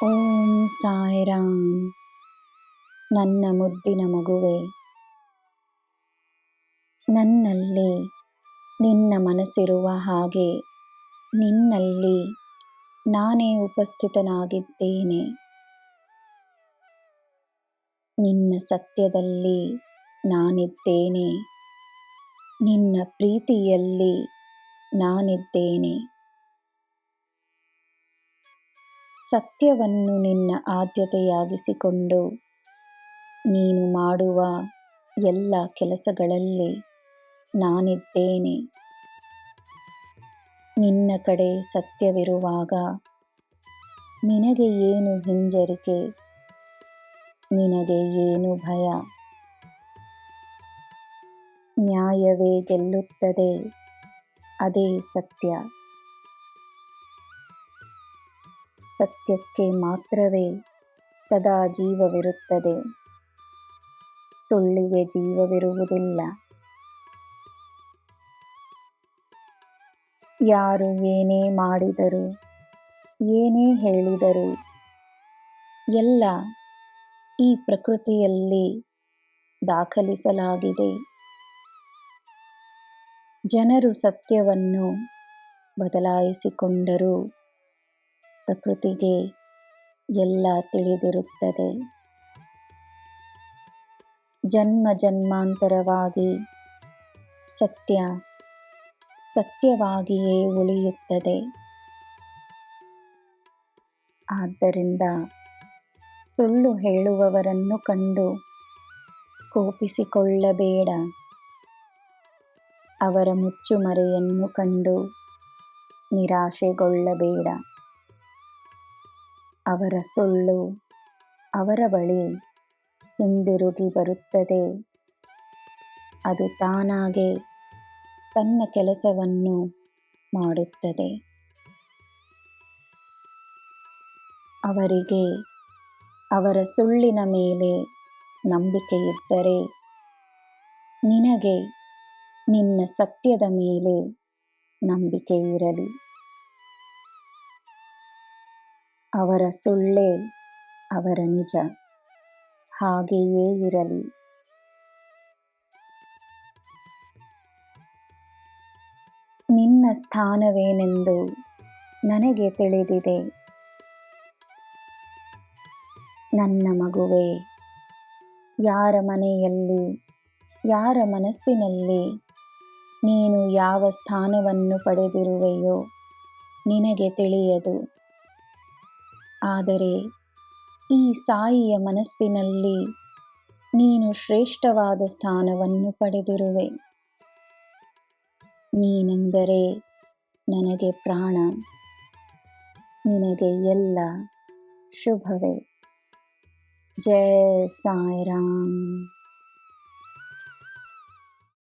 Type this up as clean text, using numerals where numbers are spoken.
ಓಂ ಸಾಯಿರಾಮ್. ನನ್ನ ಮುದ್ದಿನ ಮಗುವೆ, ನನ್ನಲ್ಲಿ ನಿನ್ನ ಮನಸ್ಸಿರುವ ಹಾಗೆ ನಿನ್ನಲ್ಲಿ ನಾನೇ ಉಪಸ್ಥಿತನಾಗಿದ್ದೇನೆ. ನಿನ್ನ ಸತ್ಯದಲ್ಲಿ ನಾನಿದ್ದೇನೆ, ನಿನ್ನ ಪ್ರೀತಿಯಲ್ಲಿ ನಾನಿದ್ದೇನೆ. ಸತ್ಯವನ್ನು ನಿನ್ನ ಆದ್ಯತೆಯಾಗಿಸಿಕೊಂಡು ನೀನು ಮಾಡುವ ಎಲ್ಲ ಕೆಲಸಗಳಲ್ಲಿ ನಾನಿದ್ದೇನೆ. ನಿನ್ನ ಕಡೆ ಸತ್ಯವಿರುವಾಗ ನಿನಗೆ ಏನು ಹಿಂಜರಿಕೆ, ನಿನಗೆ ಏನು ಭಯ? ನ್ಯಾಯವೇ ಗೆಲ್ಲುತ್ತದೆ, ಅದೇ ಸತ್ಯ. ಸತ್ಯಕ್ಕೆ ಮಾತ್ರವೇ ಸದಾ ಜೀವವಿರುತ್ತದೆ, ಸುಳ್ಳಿಗೆ ಜೀವವಿರುವುದಿಲ್ಲ. ಯಾರು ಏನೇ ಮಾಡಿದರು, ಏನೇ ಹೇಳಿದರು, ಎಲ್ಲ ಈ ಪ್ರಕೃತಿಯಲ್ಲಿ ದಾಖಲಿಸಲಾಗಿದೆ. ಜನರು ಸತ್ಯವನ್ನು ಬದಲಾಯಿಸಿಕೊಂಡರೂ ಪ್ರಕೃತಿಗೆ ಎಲ್ಲ ತಿಳಿದಿರುತ್ತದೆ. ಜನ್ಮ ಜನ್ಮಾಂತರವಾಗಿ ಸತ್ಯ ಸತ್ಯವಾಗಿಯೇ ಉಳಿಯುತ್ತದೆ. ಆದ್ದರಿಂದ ಸುಳ್ಳು ಹೇಳುವವರನ್ನು ಕಂಡು ಕೋಪಿಸಿಕೊಳ್ಳಬೇಡ. ಅವರ ಮುಚ್ಚುಮರೆಯನ್ನು ಕಂಡು ನಿರಾಶೆಗೊಳ್ಳಬೇಡ. ಅವರ ಸುಳ್ಳು ಅವರ ಬಳಿ ಹಿಂದಿರುಗಿ ಬರುತ್ತದೆ. ಅದು ತಾನಾಗೆ ತನ್ನ ಕೆಲಸವನ್ನು ಮಾಡುತ್ತದೆ. ಅವರಿಗೆ ಅವರ ಸುಳ್ಳಿನ ಮೇಲೆ ನಂಬಿಕೆಯಿದ್ದರೆ ನಿನಗೆ ನಿನ್ನ ಸತ್ಯದ ಮೇಲೆ ನಂಬಿಕೆ ಇರಲಿ. ಅವರ ಸುಳ್ಳೇ ಅವರ ನಿಜ, ಹಾಗೆಯೇ ಇರಲಿ. ನಿನ್ನ ಸ್ಥಾನವೇನೆಂದು ನನಗೆ ತಿಳಿದಿದೆ. ನನ್ನ ಮಗುವೇ, ಯಾರ ಮನೆಯಲ್ಲಿ, ಯಾರ ಮನಸ್ಸಿನಲ್ಲಿ ನೀನು ಯಾವ ಸ್ಥಾನವನ್ನು ಪಡೆದಿರುವೆಯೋ ನಿನಗೆ ತಿಳಿಯದು. ಆದರೆ ಈ ಸಾಯಿಯ ಮನಸ್ಸಿನಲ್ಲಿ ನೀನು ಶ್ರೇಷ್ಠವಾದ ಸ್ಥಾನವನ್ನು ಪಡೆದಿರುವೆ. ನೀನೆಂದರೆ ನನಗೆ ಪ್ರಾಣ. ನಿನಗೆ ಎಲ್ಲ ಶುಭವೇ. ಜೈ ಸಾಯಿರಾಮ್.